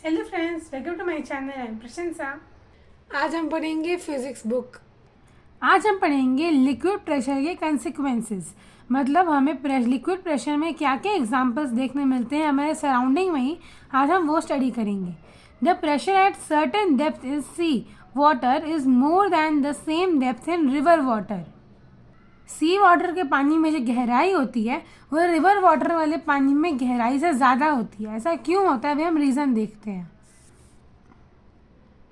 Hello friends, welcome to my channel. I am Prashansa. आज हम पढ़ेंगे फिजिक्स बुक। आज हम पढ़ेंगे लिक्विड प्रेशर के कंसिक्वेंसेस, मतलब हमें लिक्विड प्रेशर में क्या क्या एग्जांपल्स देखने मिलते हैं हमारे सराउंडिंग में ही। आज हम वो स्टडी करेंगे। The pressure at certain depth is sea water is more than the same depth in river water. Sea water के पानी में जो गहराई होती है वो रिवर वाटर वाले पानी में गहराई से ज़्यादा होती है। ऐसा क्यों होता है, वे हम रीज़न देखते हैं।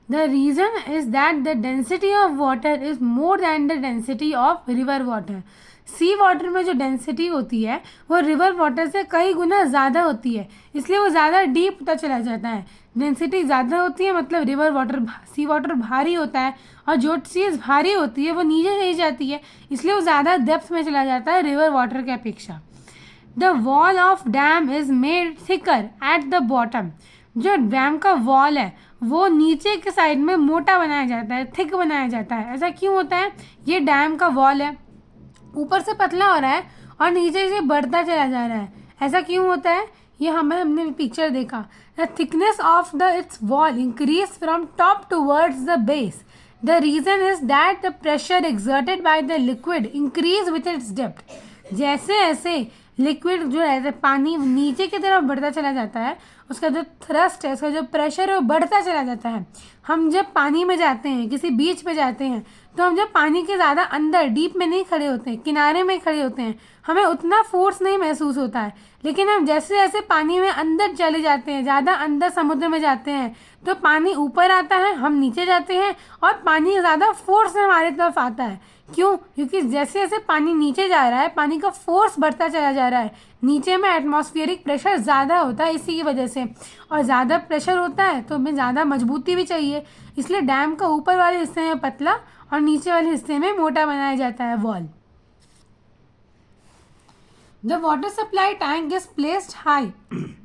The reason is that the density of water is more than the density of river water. Sea water में जो डेंसिटी होती है वो रिवर वाटर से कई गुना ज़्यादा होती है, इसलिए वो ज़्यादा डीप होता चला जाता है। डेंसिटी ज़्यादा होती है मतलब रिवर वाटर सी वाटर भारी होता है, और जो चीज़ भारी होती है वो नीचे चली जाती है, इसलिए वो ज़्यादा डेप्थ में चला जाता है रिवर वाटर के अपेक्षा। The wall of dam is made thicker at the bottom. जो डैम का वॉल है वो नीचे के साइड में मोटा बनाया जाता है, थिक बनाया जाता है। ऐसा क्यों होता है? ये डैम का वॉल है, ऊपर से पतला हो रहा है और नीचे से बढ़ता चला जा रहा है। ऐसा क्यों होता है? ये हमने पिक्चर देखा। The thickness of the its wall increase from top towards the base. The reason is that the pressure exerted by the liquid increase with its depth. जैसे ऐसे लिक्विड जो है पानी नीचे की तरफ बढ़ता चला जाता है, उसका जो थ्रस्ट है, उसका जो प्रेशर है वो बढ़ता चला जाता है। हम जब पानी में जाते हैं, किसी बीच पे जाते हैं, तो हम जब पानी के ज़्यादा अंदर डीप में नहीं खड़े होते हैं, किनारे में खड़े होते हैं, हमें उतना फोर्स नहीं महसूस होता है। लेकिन हम जैसे जैसे पानी में अंदर चले जाते हैं, ज़्यादा अंदर समुद्र में जाते हैं, तो पानी ऊपर आता है, हम नीचे जाते हैं और पानी ज़्यादा फोर्स से हमारी तरफ आता है। क्यों? क्योंकि जैसे जैसे पानी नीचे जा रहा है पानी का फोर्स बढ़ता चला जा रहा है। नीचे में एटमॉस्फेरिक प्रेशर ज़्यादा होता है इसी की वजह से, और ज़्यादा प्रेशर होता है तो हमें ज़्यादा मजबूती भी चाहिए, इसलिए डैम का ऊपर वाले हिस्से में पतला और नीचे वाले हिस्से में मोटा बनाया जाता है wall. The water supply tank is placed high.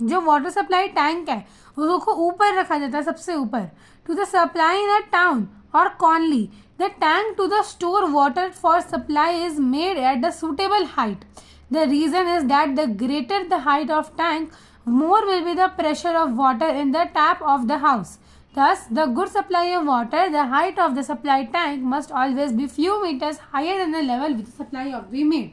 जो वाटर सप्लाई टैंक है उसको ऊपर रखा जाता है, सबसे ऊपर। To the supply in a town accordingly the tank to the store water for supply is made at the suitable height. The reason is that the greater the height of tank more will be the pressure of water in the tap of the house. Thus, the good supply of water, the height of the supply tank must always be few meters higher than the level with the supply of the maid.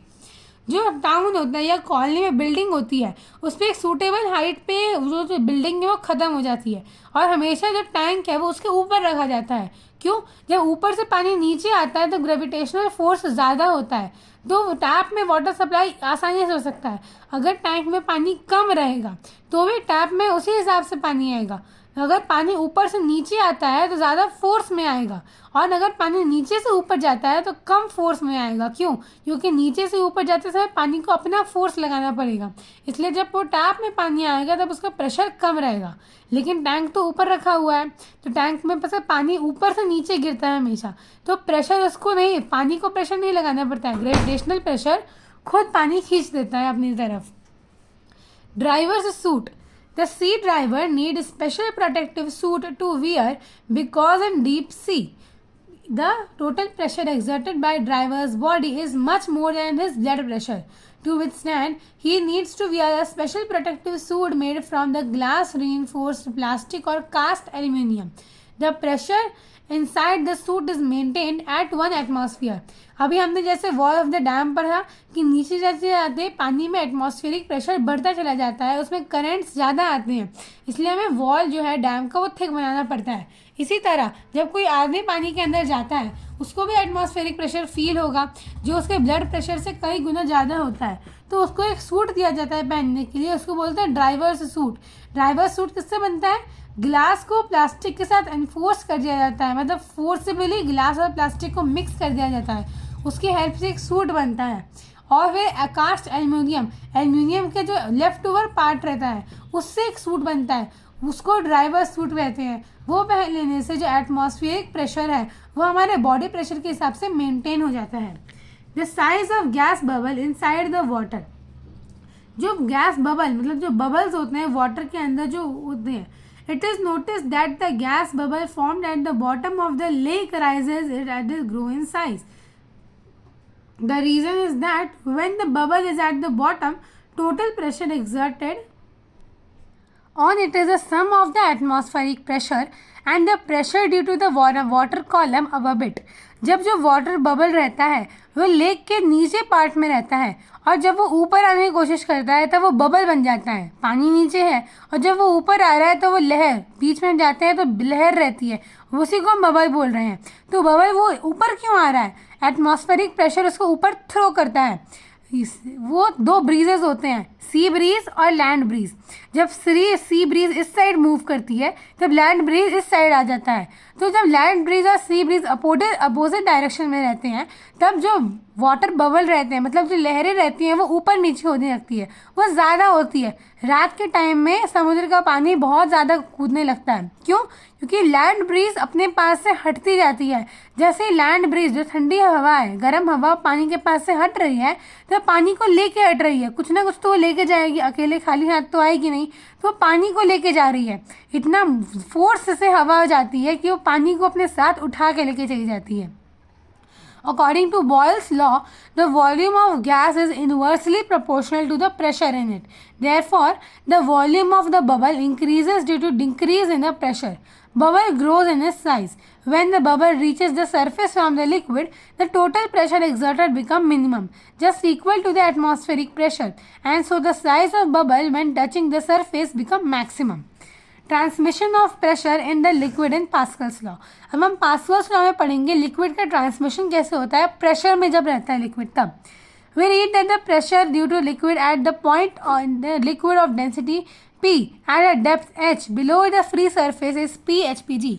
जो town होता है या colony में building होती है उस पर एक सूटेबल हाइट पे जो बिल्डिंग है वो ख़त्म हो जाती है, और हमेशा जो टैंक है वो उसके ऊपर रखा जाता है। क्यों? जब ऊपर से पानी नीचे आता है तो ग्रेविटेशनल फोर्स ज़्यादा होता है, तो टैप में वाटर सप्लाई आसानी से हो सकता है। अगर टैंक में पानी कम रहेगा तो भी टैप में उसी हिसाब से पानी आएगा। अगर पानी ऊपर से नीचे आता है तो ज़्यादा फोर्स में आएगा, और अगर पानी नीचे से ऊपर जाता है तो कम फोर्स में आएगा। क्यों? क्योंकि नीचे से ऊपर जाते समय पानी को अपना फोर्स लगाना पड़ेगा, इसलिए जब वो टैप में पानी आएगा तब उसका प्रेशर कम रहेगा। लेकिन टैंक तो ऊपर रखा हुआ है, तो टैंक में पता पानी ऊपर से नीचे गिरता है हमेशा, तो प्रेशर उसको नहीं, पानी को प्रेशर नहीं लगाना पड़ता है, ग्रेविटेशनल प्रेशर खुद पानी खींच देता है अपनी तरफ। Drivers suit. The sea driver need special protective suit to wear because in deep sea, the total pressure exerted by driver's body is much more than his blood pressure. To withstand, he needs to wear a special protective suit made from the glass reinforced plastic or cast aluminium. The pressure inside the suit is maintained at 1 atmosphere. अभी हमने जैसे wall of the dam पढ़ा कि नीचे जैसे जाते पानी में एटमॉस्फेरिक प्रेशर बढ़ता चला जाता है, उसमें करंट्स ज़्यादा आते हैं, इसलिए हमें वॉल जो है डैम का वो थिक बनाना पड़ता है। इसी तरह जब कोई आदमी पानी के अंदर जाता है उसको भी एटमॉस्फेरिक प्रेशर फील होगा जो उसके ब्लड प्रेशर से कई गुना ज़्यादा होता है, तो उसको एक सूट दिया जाता है पहनने के लिए, उसको बोलते हैं ड्राइवर्स सूट। ड्राइवर्स सूट किससे बनता है? ग्लास को प्लास्टिक के साथ एनफोर्स कर दिया जाता है, मतलब फोर्सिबली ग्लास और प्लास्टिक को मिक्स कर दिया जाता है, उसकी हेल्प से एक सूट बनता है। और वे कास्ट एल्यूमिनियम के जो लेफ्ट ओवर पार्ट रहता है उससे एक सूट बनता है, उसको ड्राइवर सूट कहते हैं। वो पहन लेने से जो एटमॉस्फेरिक प्रेशर है वो हमारे बॉडी प्रेशर के हिसाब से मेंटेन हो जाता है। The size of gas bubble inside the water. जो गैस बबल मतलब जो बबल्स होते हैं वाटर के अंदर जो होते हैं, it is noticed that the gas bubble formed at the bottom of the lake rises as it grows in size. The reason is that when the bubble is at the bottom, total pressure exerted on it is the sum of the atmospheric pressure and the pressure due to the water column above it. जब जो water bubble रहता है वो lake के नीचे part में रहता है और जब वो ऊपर आने की कोशिश करता है तब वो बबल बन जाता है, पानी नीचे है और जब वो ऊपर आ रहा है तो वो लहर, बीच में जाते हैं तो लहर रहती है, उसी को हम बबल बोल रहे हैं। तो बबल वो ऊपर क्यों आ रहा है? एटमॉस्फेरिक प्रेशर उसको ऊपर थ्रो करता है। वो दो ब्रीजेस होते हैं, सी ब्रीज और लैंड ब्रीज। जब सी ब्रीज इस साइड मूव करती है तब लैंड ब्रीज इस साइड आ जाता है। तो जब लैंड ब्रीज और सी ब्रीज अपोजिट डायरेक्शन में रहते हैं तब जो वाटर बबल रहते हैं, मतलब जो लहरें रहती हैं, वो ऊपर नीचे होने लगती है, वो ज़्यादा होती है। रात के टाइम में समुद्र का पानी बहुत ज़्यादा कूदने लगता है। क्यों? क्योंकि लैंड ब्रीज अपने पास से हटती जाती है। जैसे ही लैंड ब्रीज, जो ठंडी हवा है, गर्म हवा पानी के पास से हट रही है तो पानी को लेके हट रही है, कुछ ना कुछ तो वो लेके जाएगी, अकेले खाली हाथ तो आएगी नहीं, तो पानी को लेके जा रही है। इतना फोर्स से हवा जाती है कि वो पानी को अपने साथ उठा के लेके चली जाती है। According to Boyle's law, the volume of gas is inversely proportional to the pressure in it. Therefore, the volume of the bubble increases due to decrease in the pressure. Bubble grows in its size. When the bubble reaches the surface from the liquid, the total pressure exerted becomes minimum, just equal to the atmospheric pressure, and so the size of bubble when touching the surface becomes maximum. Transmission of pressure in the liquid in Pascal's law. अब हम Pascal's law में पढ़ेंगे liquid का transmission कैसे होता है pressure में जब रहता है लिक्विड तब। We read that the pressure due to liquid at the point on the liquid of density P at a depth h below the free surface is PHPG।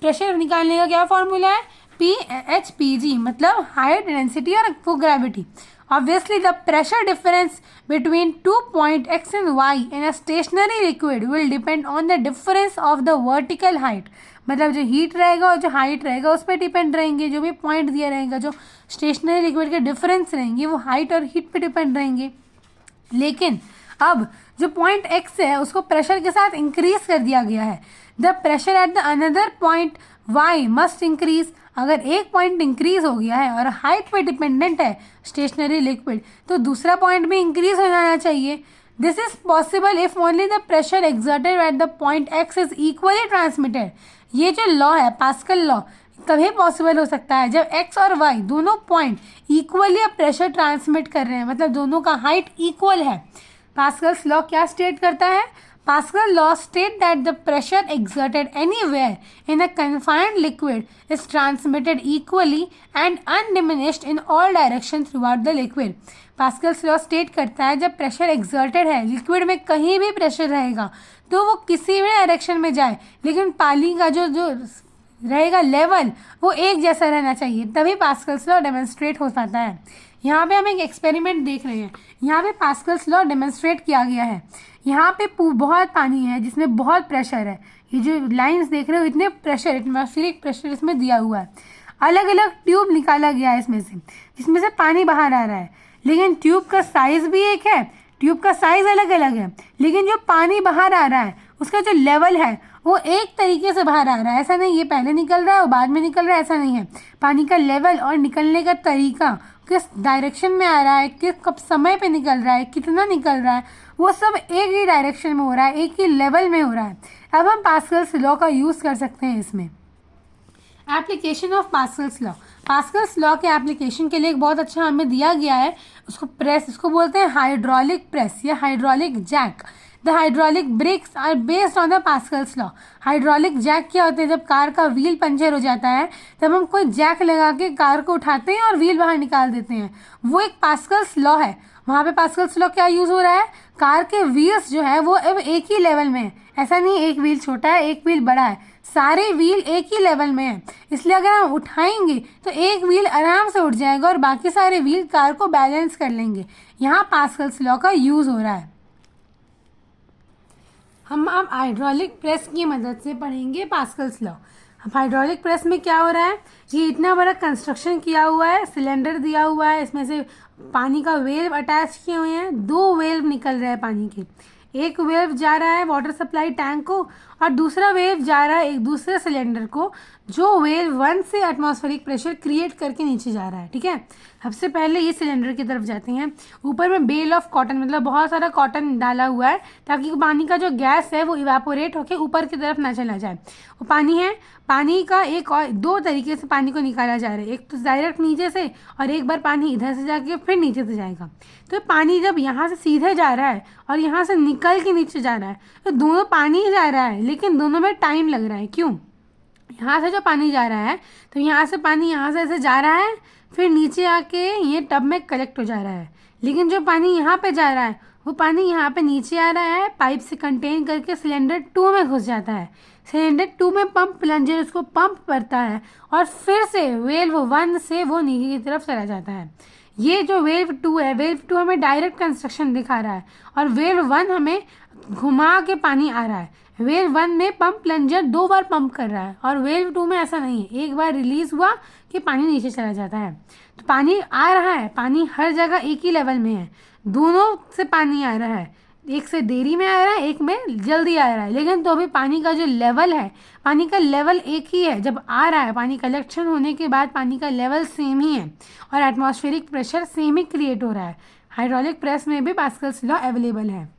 Pressure निकालने का क्या फॉर्मूला है? PHPG, मतलब height, density और gravity. Obviously, the pressure difference between 2 points x and y in a stationary liquid will depend on the difference of the vertical height. मतलब जो heat रहेगा और जो हाइट रहेगा उस पर डिपेंड रहेंगे। जो भी पॉइंट दिया रहेगा, जो स्टेशनरी लिक्विड के डिफरेंस रहेंगे वो हाइट और हीट पे डिपेंड रहेंगे। लेकिन अब जो पॉइंट x है उसको प्रेशर के साथ इंक्रीज कर दिया गया है। The pressure at the another point y must increase. अगर एक पॉइंट इंक्रीज हो गया है और हाइट पे डिपेंडेंट है स्टेशनरी लिक्विड तो दूसरा पॉइंट भी इंक्रीज हो जाना चाहिए। This is possible if only the pressure exerted eight the point x is equally transmitted. ये जो लॉ है पास्कल लॉ तभी पॉसिबल हो सकता है जब एक्स और वाई दोनों पॉइंट इक्वली प्रेशर ट्रांसमिट कर रहे हैं, मतलब दोनों का हाइट इक्वल है। पास्कल्स लॉ क्या स्टेट करता है? Pascal law state that the pressure exerted anywhere in a confined liquid is transmitted equally and undiminished in all directions throughout the liquid. Pascal's law state करता है जब pressure exerted है liquid में, कहीं भी प्रेशर रहेगा तो वो किसी भी डायरेक्शन में जाए लेकिन पानी का जो रहेगा लेवल वो एक जैसा रहना चाहिए, तभी पास्कल्स लॉ डेमोन्स्ट्रेट हो पाता है। यहाँ पे हम एक एक्सपेरिमेंट देख रहे हैं। यहाँ पे पास्कल्स लॉ डेमोन्स्ट्रेट किया गया है। यहाँ पे बहुत पानी है जिसमें बहुत प्रेशर है। ये जो लाइंस देख रहे हो इतने प्रेशर, एटमॉस्फेरिक प्रेशर इसमें दिया हुआ है। अलग अलग ट्यूब निकाला गया है इसमें से, जिसमें से पानी बाहर आ रहा है, लेकिन ट्यूब का साइज़ भी एक है, ट्यूब का साइज़ अलग अलग है, लेकिन जो पानी बाहर आ रहा है उसका जो लेवल है वो एक तरीके से बाहर आ रहा है। ऐसा नहीं ये पहले निकल रहा है और बाद में निकल रहा है, ऐसा नहीं है। पानी का लेवल और निकलने का तरीका, किस डायरेक्शन में आ रहा है, किस कब समय पे निकल रहा है, कितना निकल रहा है, वो सब एक ही डायरेक्शन में हो रहा है, एक ही लेवल में हो रहा है। अब हम पास्कल्स लॉ का यूज़ कर सकते हैं इसमें। Application of Pascal's law. Pascal's law के एप्लीकेशन के लिए एक बहुत अच्छा हमें दिया गया है, उसको प्रेस, इसको बोलते हैं हाइड्रोलिक प्रेस या hydraulic jack. The hydraulic brakes are based on the Pascal's law. Hydraulic jack क्या होते हैं? जब कार का व्हील पंचर हो जाता है तब हम कोई जैक लगा के कार को उठाते हैं और व्हील बाहर निकाल देते हैं, वो एक पास्कल्स लॉ है। वहाँ पे पास्कल्स लॉ क्या यूज़ हो रहा है? कार के व्हील्स जो है वो अब एक ही लेवल में है। ऐसा नहीं एक व्हील छोटा है एक व्हील बड़ा है, सारे व्हील एक ही लेवल में है। इसलिए अगर हम उठाएंगे तो एक व्हील आराम से उठ जाएगा और बाकी सारे व्हील कार को बैलेंस कर लेंगे। यहाँ पास्कल्स लॉ का यूज़ हो रहा है। हम अब हाइड्रोलिक प्रेस की मदद से पढ़ेंगे पास्कल्स लॉ। अब हाइड्रोलिक प्रेस में क्या हो रहा है? ये इतना बड़ा कंस्ट्रक्शन किया हुआ है, सिलेंडर दिया हुआ है, इसमें से पानी का वेल्व अटैच किए हुए हैं, 2 वेल्व निकल रहे हैं पानी के। एक वेल्व जा रहा है वाटर सप्लाई टैंक को और दूसरा वेव जा रहा है एक दूसरे सिलेंडर को, जो वेव 1 से एटमॉस्फेरिक प्रेशर क्रिएट करके नीचे जा रहा है। ठीक है, सबसे पहले ये सिलेंडर की तरफ जाते हैं। ऊपर में बेल ऑफ कॉटन, मतलब बहुत सारा कॉटन डाला हुआ है ताकि पानी का जो गैस है वो इवेपोरेट होकर ऊपर की तरफ ना चला जाए। वो पानी है, पानी का एक और दो तरीके से पानी को निकाला जा रहा है, एक तो डायरेक्ट नीचे से और एक बार पानी इधर से जाके फिर नीचे से जाएगा। तो पानी जब यहाँ से सीधे जा रहा है और यहाँ से निकल के नीचे जा रहा है तो दोनों पानी ही जा रहा है, लेकिन दोनों में टाइम लग रहा है। क्यों? यहाँ से जो पानी जा रहा है तो यहाँ से पानी यहाँ से ऐसे जा रहा है, फिर नीचे आके ये टब में कलेक्ट हो जा रहा है। लेकिन जो पानी यहाँ पे जा रहा है वो पानी यहाँ पे नीचे आ रहा है, पाइप से कंटेन करके सिलेंडर 2 में घुस जाता है। सिलेंडर 2 में पंप प्लंजर उसको पंप करता है और फिर से वेव 1 से वो नीचे की तरफ चला जाता है। ये जो वेव 2 है, वेव 2 हमें डायरेक्ट कंस्ट्रक्शन दिखा रहा है और वेव 1 हमें घुमा के पानी आ रहा है। वेव 1 में पंप प्लंजर 2 बार पंप कर रहा है और वेव 2 में ऐसा नहीं है, एक बार रिलीज हुआ कि पानी नीचे चला जाता है। तो पानी आ रहा है, पानी हर जगह एक ही लेवल में है, दोनों से पानी आ रहा है, एक से देरी में आ रहा है, एक में जल्दी आ रहा है, लेकिन तो अभी पानी का जो लेवल है, पानी का लेवल एक ही है। जब आ रहा है पानी कलेक्शन होने के बाद पानी का लेवल सेम ही है और एटमॉस्फेरिक प्रेशर सेम ही क्रिएट हो रहा है। हाइड्रोलिक प्रेस में भी पास्कल्स लॉ अवेलेबल है।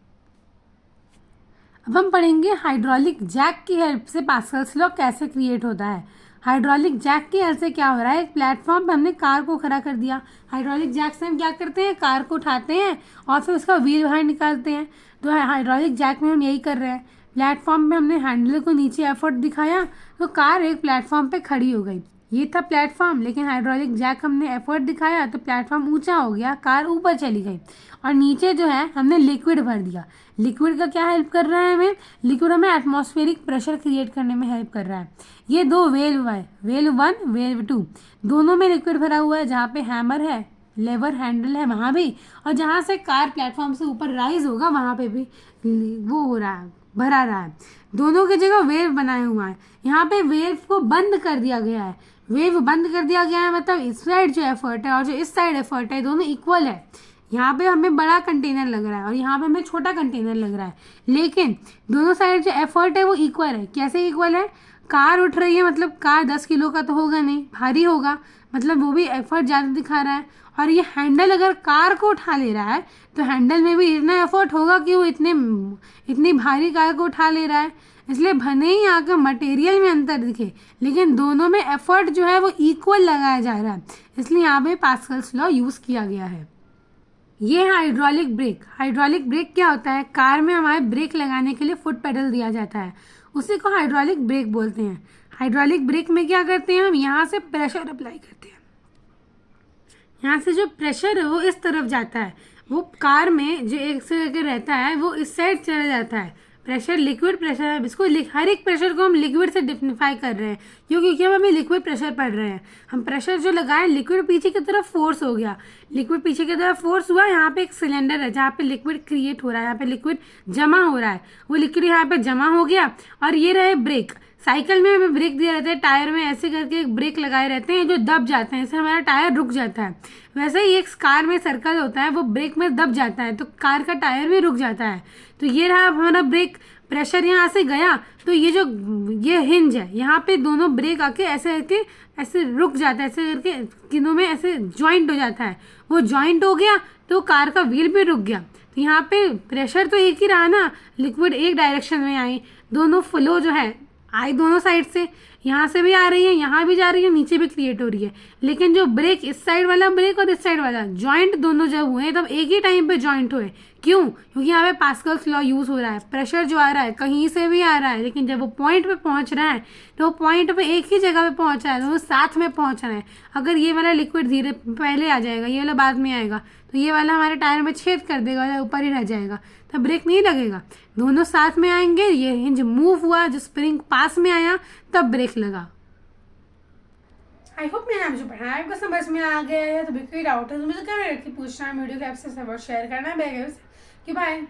अब हम पढ़ेंगे हाइड्रोलिक जैक की हेल्प से पास्कल्स लॉ कैसे क्रिएट होता है। हाइड्रोलिक जैक की हेल्प से क्या हो रहा है, एक प्लेटफॉर्म पे हमने कार को खड़ा कर दिया। हाइड्रोलिक जैक से हम क्या करते हैं, कार को उठाते हैं और फिर उसका व्हील बाहर निकालते हैं। तो हाइड्रोलिक जैक में हम यही कर रहे हैं। प्लेटफॉर्म पे हमने हैंडल को नीचे एफर्ट दिखाया तो कार एक प्लेटफॉर्म पे खड़ी हो गई। ये था प्लेटफॉर्म, लेकिन हाइड्रोलिक जैक हमने एफर्ट दिखाया तो प्लेटफॉर्म ऊंचा हो गया, कार ऊपर चली गई और नीचे जो है हमने लिक्विड भर दिया। लिक्विड का क्या हेल्प कर रहा है हमें, लिक्विड हमें एटमॉस्फेरिक प्रेशर क्रिएट करने में हेल्प कर रहा है। ये दो वेव है, वेव 1 वेव 2, दोनों में लिक्विड भरा हुआ है। जहाँ पे हैमर है, लेवर हैंडल है वहाँ भी, और जहाँ से कार प्लेटफॉर्म से ऊपर राइज होगा वहाँ पे भी वो हो रहा है, भरा रहा है। दोनों की जगह वेव बनाया हुआ है। यहाँ पे वेव को बंद कर दिया गया है। वेव बंद कर दिया गया है मतलब इस साइड जो एफर्ट है और जो इस साइड एफर्ट है दोनों इक्वल है। यहाँ पे हमें बड़ा कंटेनर लग रहा है और यहाँ पे हमें छोटा कंटेनर लग रहा है, लेकिन दोनों साइड जो एफर्ट है वो इक्वल है। कैसे इक्वल है, कार उठ रही है मतलब कार 10 किलो का तो होगा नहीं, भारी होगा, मतलब वो भी एफर्ट ज़्यादा दिखा रहा है। और ये हैंडल अगर कार को उठा ले रहा है तो हैंडल में भी इतना एफर्ट होगा कि वो इतनी भारी कार को उठा ले रहा है। इसलिए भले ही यहाँ का मटेरियल में अंतर दिखे, लेकिन दोनों में एफर्ट जो है वो इक्वल लगाया जा रहा है, इसलिए यहाँ पे पास्कल्स लॉ यूज़ किया गया है। ये है हाइड्रोलिक ब्रेक। हाइड्रोलिक ब्रेक क्या होता है, कार में हमारे ब्रेक लगाने के लिए फुट पेडल दिया जाता है, उसी को हाइड्रोलिक ब्रेक बोलते हैं। हाइड्रोलिक ब्रेक में क्या करते हैं, हम यहाँ से प्रेशर अप्लाई करते हैं। यहाँ से जो प्रेशर है वो इस तरफ जाता है, वो कार में जो एक से करके रहता है वो इस साइड चला जाता है। प्रेशर लिक्विड प्रेशर है, इसको हर एक प्रेशर को हम लिक्विड से डिफाइन कर रहे हैं क्योंकि हम अभी लिक्विड प्रेशर पढ़ रहे हैं। हम प्रेशर जो लगाए लिक्विड पीछे की तरफ फोर्स हो गया, लिक्विड पीछे की तरफ फोर्स हुआ। यहाँ पे एक सिलेंडर है जहाँ पे लिक्विड क्रिएट हो रहा है, यहाँ पे लिक्विड जमा हो रहा है, वो लिक्विड यहाँ पे जमा हो गया। और ये रहे ब्रेक। साइकिल में हमें ब्रेक दिया रहता है, टायर में ऐसे करके एक ब्रेक लगाए रहते हैं जो दब जाते हैं, इससे हमारा टायर रुक जाता है। वैसे ही एक कार में सर्कल होता है, वो ब्रेक में दब जाता है तो कार का टायर भी रुक जाता है। तो ये रहा हमारा ब्रेक। प्रेशर यहाँ से गया तो ये हिंज है, यहाँ पे दोनों ब्रेक आके ऐसे करके ऐसे रुक जाता है, ऐसे करके किनों में ऐसे ज्वाइंट हो जाता है। वो ज्वाइंट हो गया तो कार का व्हील भी रुक गया। तो यहाँ पे प्रेशर तो एक ही रहा ना, लिक्विड एक डायरेक्शन में आई, दोनों फ्लो जो है आई दोनों साइड से, यहाँ से भी आ रही है, यहाँ भी जा रही है, नीचे भी क्रिएट हो रही है। लेकिन जो ब्रेक इस साइड वाला ब्रेक और इस साइड वाला ज्वाइंट दोनों जब हुए तब एक ही टाइम पे ज्वाइंट हुए। क्यों? क्योंकि यहाँ पे पास्कल्स लॉ यूज हो रहा है। प्रेशर जो आ रहा है कहीं से भी आ रहा है, लेकिन जब वो पॉइंट पे पहुंच रहा है तो वो पॉइंट पे एक ही जगह पे पहुंच रहा है, तो वो साथ में पहुंच रहा है। अगर ये वाला लिक्विड धीरे पहले आ जाएगा, ये वाला बाद में आएगा, तो ये वाला हमारे टायर में छेद कर देगा या ऊपर ही रह जाएगा, तब ब्रेक नहीं लगेगा। दोनों साथ में आएंगे, ये हिंज मूव हुआ, जो स्प्रिंग पास में आया तब ब्रेक लगा। आई होप मैंने आपको पढ़ाया आपको समझ में आ गया है। तो कोई डाउट है तो मुझे कमेंट करके पूछना है, वीडियो को आपसे सब शेयर करना है। बाय।